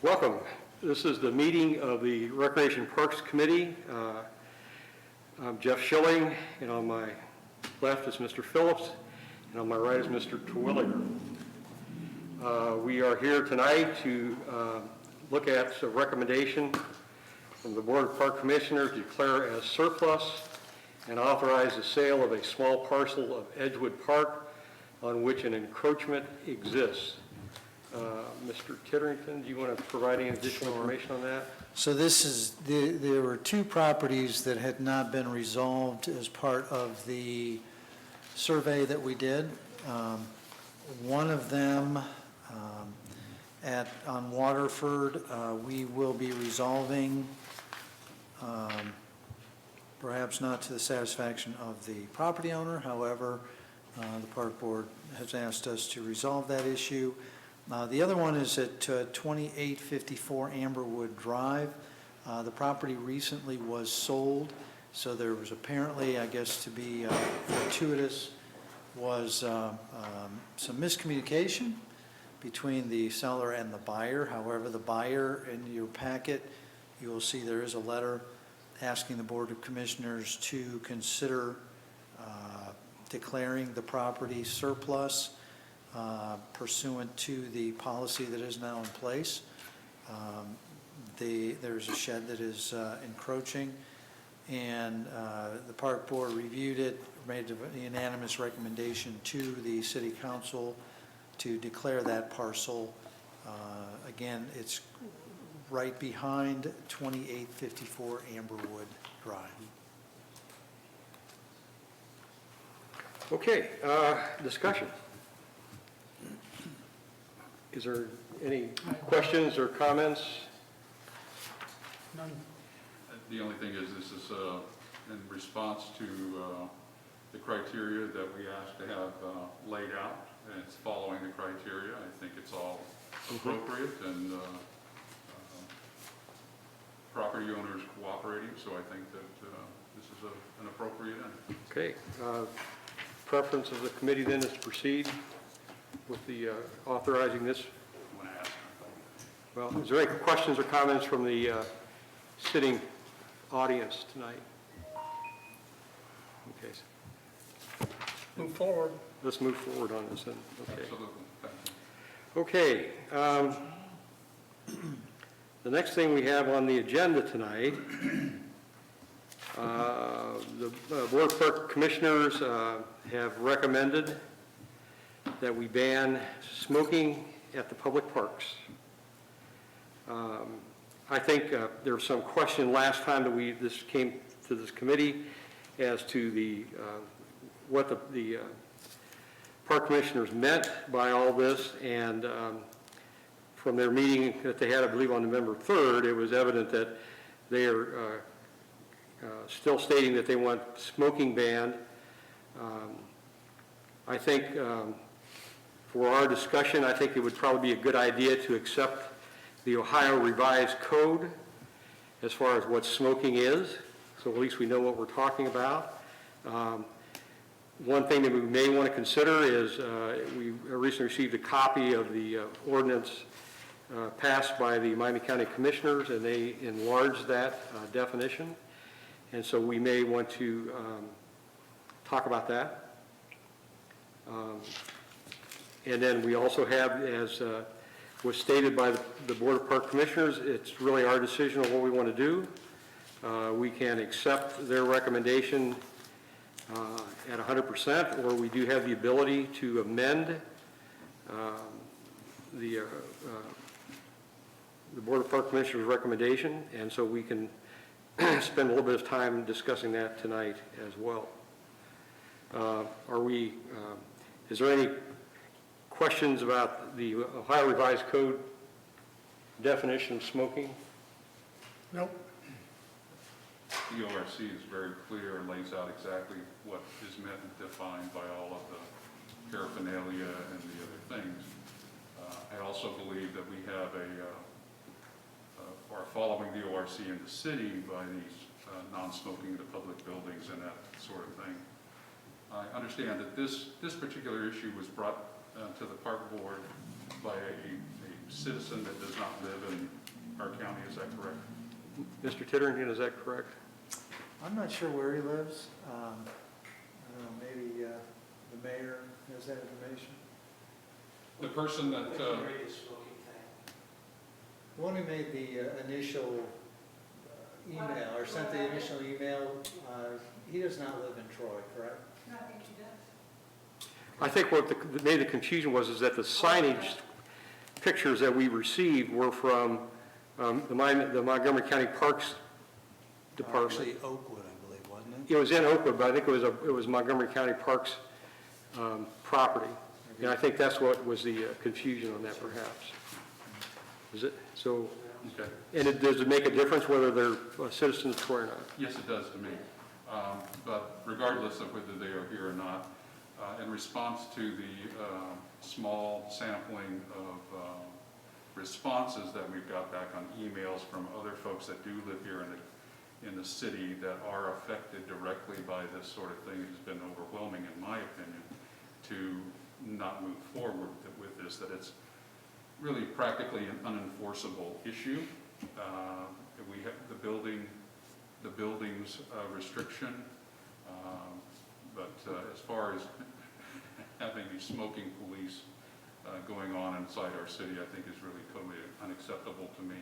Welcome. This is the meeting of the Recreation Parks Committee. I'm Jeff Schilling, and on my left is Mr. Phillips, and on my right is Mr. Terwilliger. We are here tonight to look at a recommendation from the Board of Park Commissioners to declare as surplus and authorize the sale of a small parcel of Edgewood Park on which an encroachment exists. Mr. Titterington, do you want to provide any additional information on that? So this is, there were two properties that had not been resolved as part of the survey that we did. One of them on Waterford, we will be resolving, perhaps not to the satisfaction of the property owner. However, the Park Board has asked us to resolve that issue. The other one is at 2854 Amberwood Drive. The property recently was sold, so there was apparently, I guess to be fortuitous, was some miscommunication between the seller and the buyer. However, the buyer, in your packet, you will see there is a letter asking the Board of Commissioners to consider declaring the property surplus pursuant to the policy that is now in place. There's a shed that is encroaching, and the Park Board reviewed it, made a unanimous recommendation to the City Council to declare that parcel. Again, it's right behind 2854 Amberwood Drive. Okay, discussion. Is there any questions or comments? None. The only thing is, this is in response to the criteria that we asked to have laid out, and it's following the criteria. I think it's all appropriate, and property owners cooperating, so I think that this is an appropriate end. Okay, preference of the committee then is to proceed with the authorizing this. I'm going to ask. Well, is there any questions or comments from the sitting audience tonight? Okay. Move forward. Let's move forward on this then. Okay. Absolutely. Thank you. Okay. The next thing we have on the agenda tonight, the Board of Park Commissioners have recommended that we ban smoking at the public parks. I think there was some question last time that this came to this committee as to what the park commissioners meant by all this, and from their meeting that they had, I believe on November 3rd, it was evident that they are still stating that they want smoking banned. I think for our discussion, I think it would probably be a good idea to accept the Ohio Revised Code as far as what smoking is, so at least we know what we're talking about. One thing that we may want to consider is we recently received a copy of the ordinance passed by the Miami County Commissioners, and they enlarged that definition, and so we may want to talk about that. And then we also have, as was stated by the Board of Park Commissioners, it's really our decision on what we want to do. We can accept their recommendation at 100%, or we do have the ability to amend the Board of Park Commissioners' recommendation, and so we can spend a little bit of time discussing that tonight as well. Is there any questions about the Ohio Revised Code definition of smoking? Nope. The ORC is very clear and lays out exactly what is meant and defined by all of the paraphernalia and the other things. I also believe that we have are following the ORC in the city by these non-smoking in the public buildings and that sort of thing. I understand that this particular issue was brought to the Park Board by a citizen that does not live in our county, is that correct? Mr. Titterington, is that correct? I'm not sure where he lives. I don't know, maybe the mayor has that information. The person that, The one who made the initial email, or sent the initial email, he does not live in Troy, correct? I think what made the confusion was is that the signage pictures that we received were from the Montgomery County Parks Department. Actually, Oakwood, I believe, wasn't it? It was in Oakwood, but I think it was Montgomery County Parks property. And I think that's what was the confusion on that perhaps. Is it? So, okay. and does it make a difference whether they're citizens of Troy or not? Yes, it does to me. But regardless of whether they are here or not, in response to the small sampling of responses that we've got back on emails from other folks that do live here in the city that are affected directly by this sort of thing, it has been overwhelming, in my opinion, to not move forward with this, that it's really practically an unenforceable issue. We have the building's restriction, but as far as having the smoking police going on inside our city, I think is really totally unacceptable to me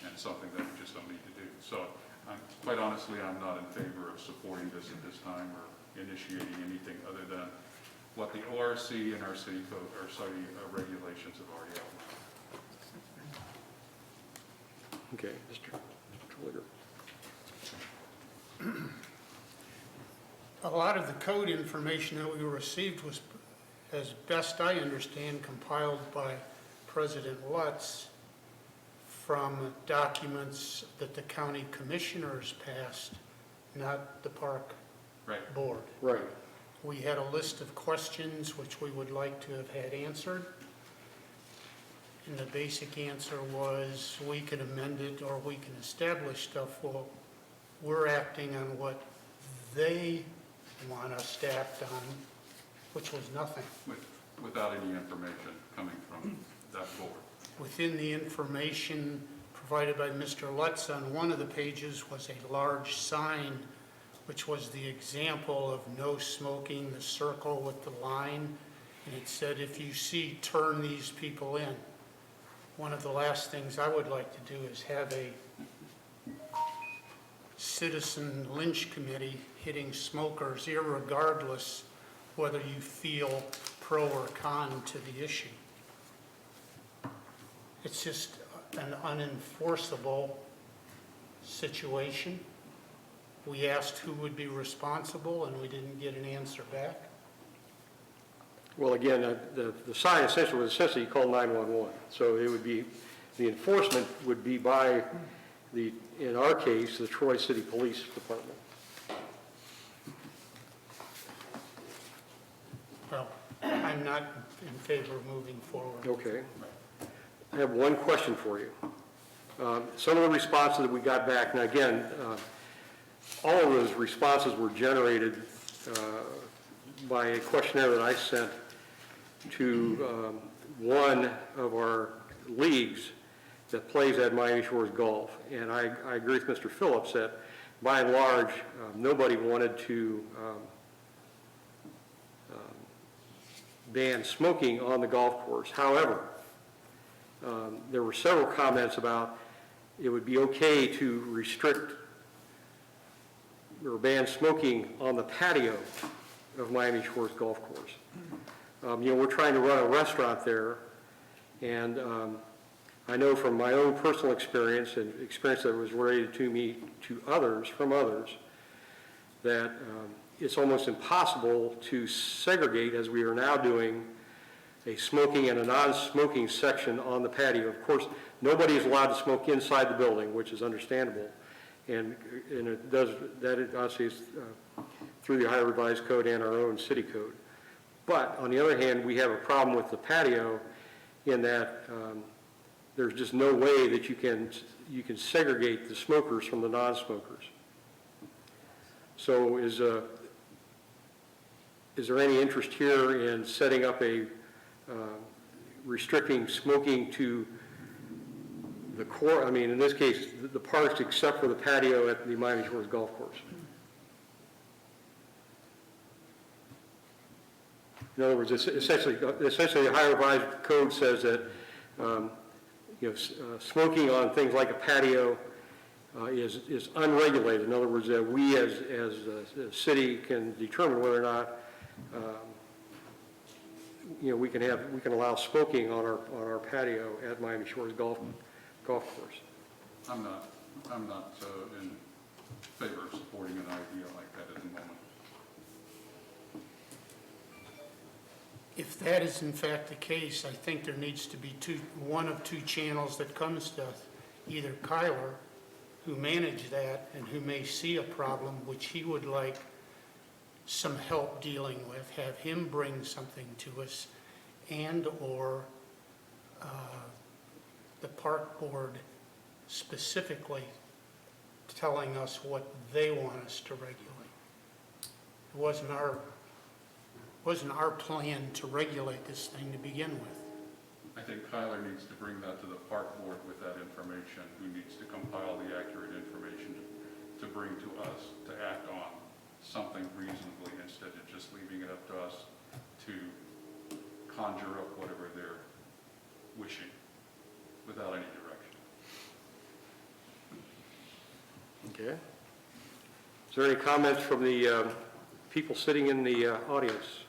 and something that we just don't need to do. So quite honestly, I'm not in favor of supporting this at this time or initiating anything other than what the ORC and our city code, our city regulations have already outlined. Okay, Mr. Twilliger. A lot of the code information that we received was, as best I understand, compiled by President Lutz from documents that the county commissioners passed, not the park Right. board. Right. We had a list of questions which we would like to have had answered. And the basic answer was, we can amend it or we can establish stuff. Well, we're acting on what they want us to act on, which was nothing. Without any information coming from that board. Within the information provided by Mr. Lutz, on one of the pages was a large sign, which was the example of no smoking, the circle with the line, and it said, if you see, turn these people in. One of the last things I would like to do is have a citizen lynch committee hitting smokers, irregardless whether you feel pro or con to the issue. It's just an unenforceable situation. We asked who would be responsible, and we didn't get an answer back. Well, again, the sign essentially was you call 911. So it would be, the enforcement would be by in our case, the Troy City Police Department. Well, I'm not in favor of moving forward. Okay. I have one question for you. Some of the responses that we got back, now again, all of those responses were generated by a questionnaire that I sent to one of our leagues that plays at Miami Shores Golf. And I agree with Mr. Phillips that by and large, nobody wanted to ban smoking on the golf course. However, there were several comments about it would be okay to restrict or ban smoking on the patio of Miami Shores Golf Course. We're trying to run a restaurant there, and I know from my own personal experience and experience that was related to me to others, from others, that it's almost impossible to segregate, as we are now doing, a smoking and a non-smoking section on the patio. Of course, nobody is allowed to smoke inside the building, which is understandable, and it does that. It obviously is through the Ohio Revised Code and our own city code. But on the other hand, we have a problem with the patio in that there's just no way that you can segregate the smokers from the non-smokers. So is there any interest here in setting up a restricting smoking to the core, I mean, in this case, the parks except for the patio at the Miami Shores Golf Course. In other words, it's essentially the Ohio Revised Code says that, smoking on things like a patio is unregulated. In other words, that we as a city can determine whether or not, we can allow smoking on our patio at Miami Shores Golf Course. I'm not in favor of supporting an idea like that at the moment. If that is in fact the case, I think there needs to be one of two channels that comes to us. Either Kyler, who managed that and who may see a problem which he would like some help dealing with, have him bring something to us, and/or the park board specifically telling us what they want us to regulate. It wasn't our plan to regulate this thing to begin with. I think Kyler needs to bring that to the park board with that information, who needs to compile the accurate information to bring to us to act on something reasonably instead of just leaving it up to us to conjure up whatever they're wishing without any direction. Okay. Is there any comments from the people sitting in the audience?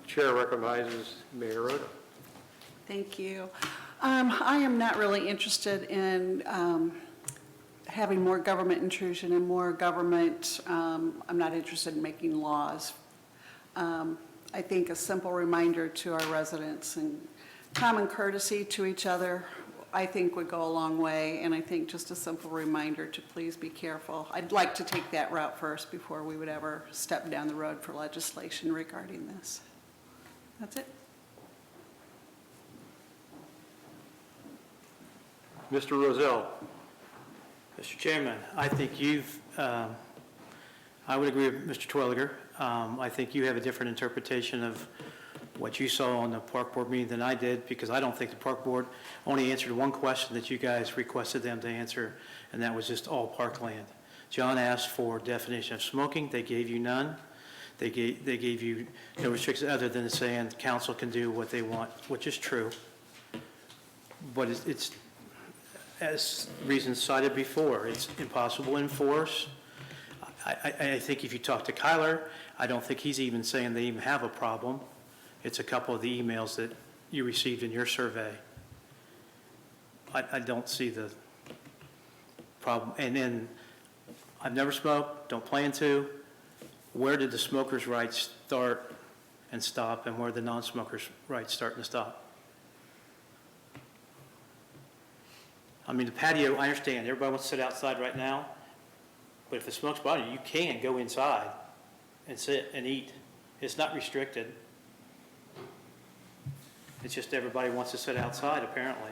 Chair recognizes Mayor Rhoda. Thank you. I am not really interested in having more government intrusion and more government. I'm not interested in making laws. I think a simple reminder to our residents and common courtesy to each other, I think would go a long way. And I think just a simple reminder to please be careful. I'd like to take that route first before we would ever step down the road for legislation regarding this. That's it. Mr. Rozell. Mr. Chairman, I think I would agree with Mr. Twilliger. I think you have a different interpretation of what you saw on the park board meeting than I did, because I don't think the park board only answered one question that you guys requested them to answer, and that was just all parkland. John asked for definition of smoking. They gave you none. They gave you no restrictions other than saying council can do what they want, which is true. But it's as reasons cited before, it's impossible to enforce. I think if you talk to Kyler, I don't think he's even saying they even have a problem. It's a couple of the emails that you received in your survey. I don't see the problem. And then I've never smoked, don't plan to. Where did the smokers' rights start and stop, and where the non-smokers' rights start and stop? I mean, the patio, I understand, everybody wants to sit outside right now, but if the smoke's bothering you, you can go inside and sit and eat. It's not restricted. It's just everybody wants to sit outside, apparently.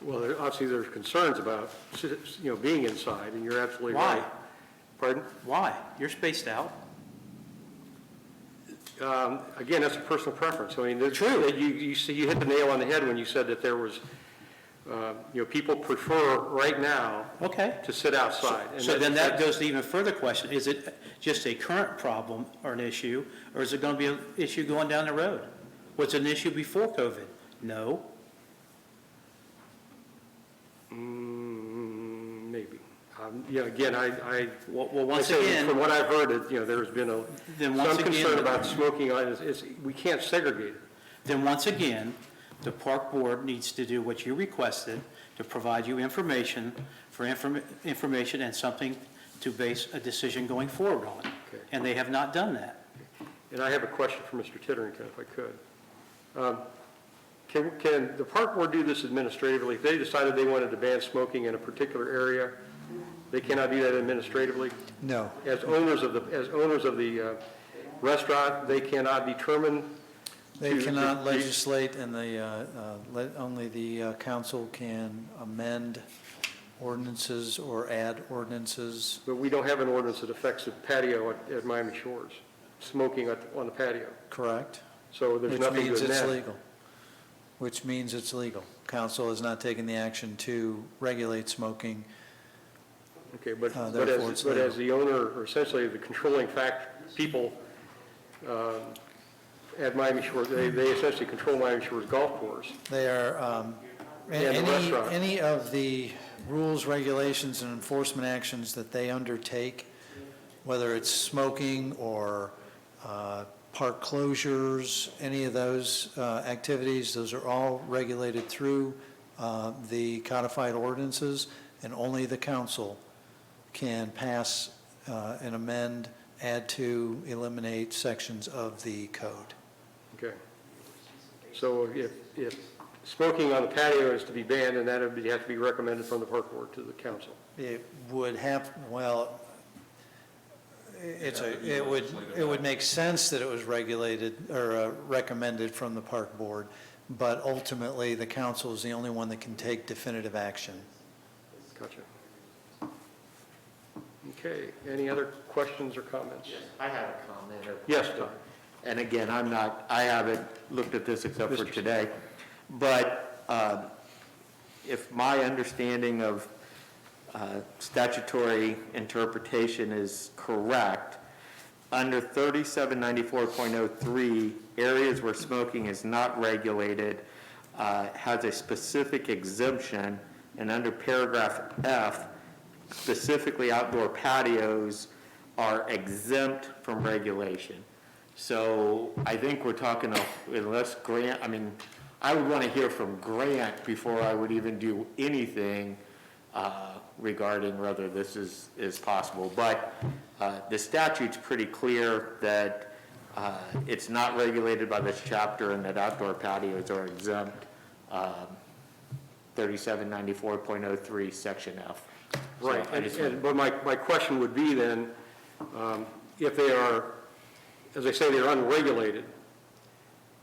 Well, obviously there's concerns about, being inside, and you're absolutely right. Why? Pardon? Why? You're spaced out. Again, that's a personal preference. I mean, true. You hit the nail on the head when you said that there was, people prefer right now Okay. to sit outside. And So then that goes to even further question. Is it just a current problem or an issue, or is it going to be an issue going down the road? Was it an issue before COVID? No. Maybe. Again, Well, once I say again, from what I've heard, there's been Then once some concern again- about smoking. We can't segregate it. then once again, the park board needs to do what you requested, to provide you information for information and something to base a decision going forward on. Okay. And they have not done that. And I have a question for Mr. Titterington, if I could. Can the park board do this administratively? If they decided they wanted to ban smoking in a particular area, they cannot do that administratively? No. As owners of the restaurant, they cannot determine? They cannot legislate, and only the council can amend ordinances or add ordinances. But we don't have an ordinance that affects the patio at Miami Shores, smoking on the patio. Correct? So there's Which nothing to means it's that. legal. Which means it's legal. Council has not taken the action to regulate smoking. Okay, but Therefore, it's legal. as the owner, or essentially the controlling people at Miami Shores, they essentially control Miami Shores Golf Course. They are, And the restaurant. any of the rules, regulations, and enforcement actions that they undertake, whether it's smoking or park closures, any of those activities, those are all regulated through the codified ordinances, and only the council can pass and amend, add to, eliminate sections of the code. Okay. So if smoking on the patio is to be banned, then that would have to be recommended from the park board to the council. It would have, well, it would make sense that it was regulated or recommended from the park board, but ultimately, the council is the only one that can take definitive action. Gotcha. Okay, any other questions or comments? I have a comment. or Yes, question. Tom. And again, I haven't looked at this except for Mr. today. But if my understanding of statutory interpretation is correct, under 3794.03, areas where smoking is not regulated has a specific exemption, and under paragraph F, specifically outdoor patios are exempt from regulation. So I think we're talking, unless Grant, I would want to hear from Grant before I would even do anything regarding whether this is possible. But the statute's pretty clear that it's not regulated by this chapter and that outdoor patios are exempt, 3794.03, section F. So Right, I just but my question would be then, if they are, as I say, they're unregulated,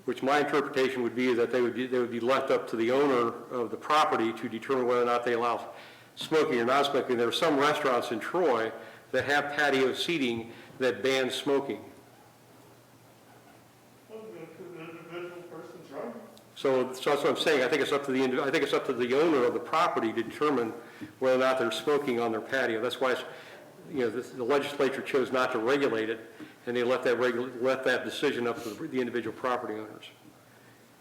which my interpretation would be that they would be left up to the owner of the property to determine whether or not they allow smoking or not smoking. There are some restaurants in Troy that have patio seating that ban smoking. So that's what I'm saying. I think it's up to the owner of the property to determine whether or not they're smoking on their patio. That's why the legislature chose not to regulate it, and they let that decision up to the individual property owners.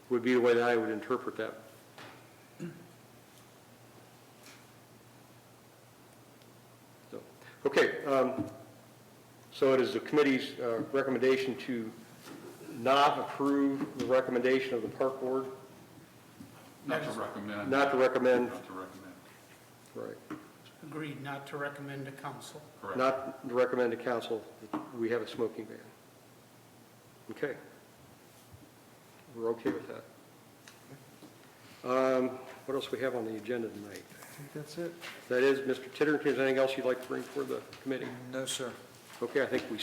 Would be the way that I would interpret that. So, okay. So it is the committee's recommendation to not approve the recommendation of the park board, Not to recommend. not to recommend, Not to recommend, right, Agreed not to recommend to council. correct. not to recommend to council that we have a smoking ban. Okay. We're okay with that. What else we have on the agenda tonight? I think that's it. That is, Mr. Titterington, is there anything else you'd like to bring before the committee? No, sir. Okay, I think we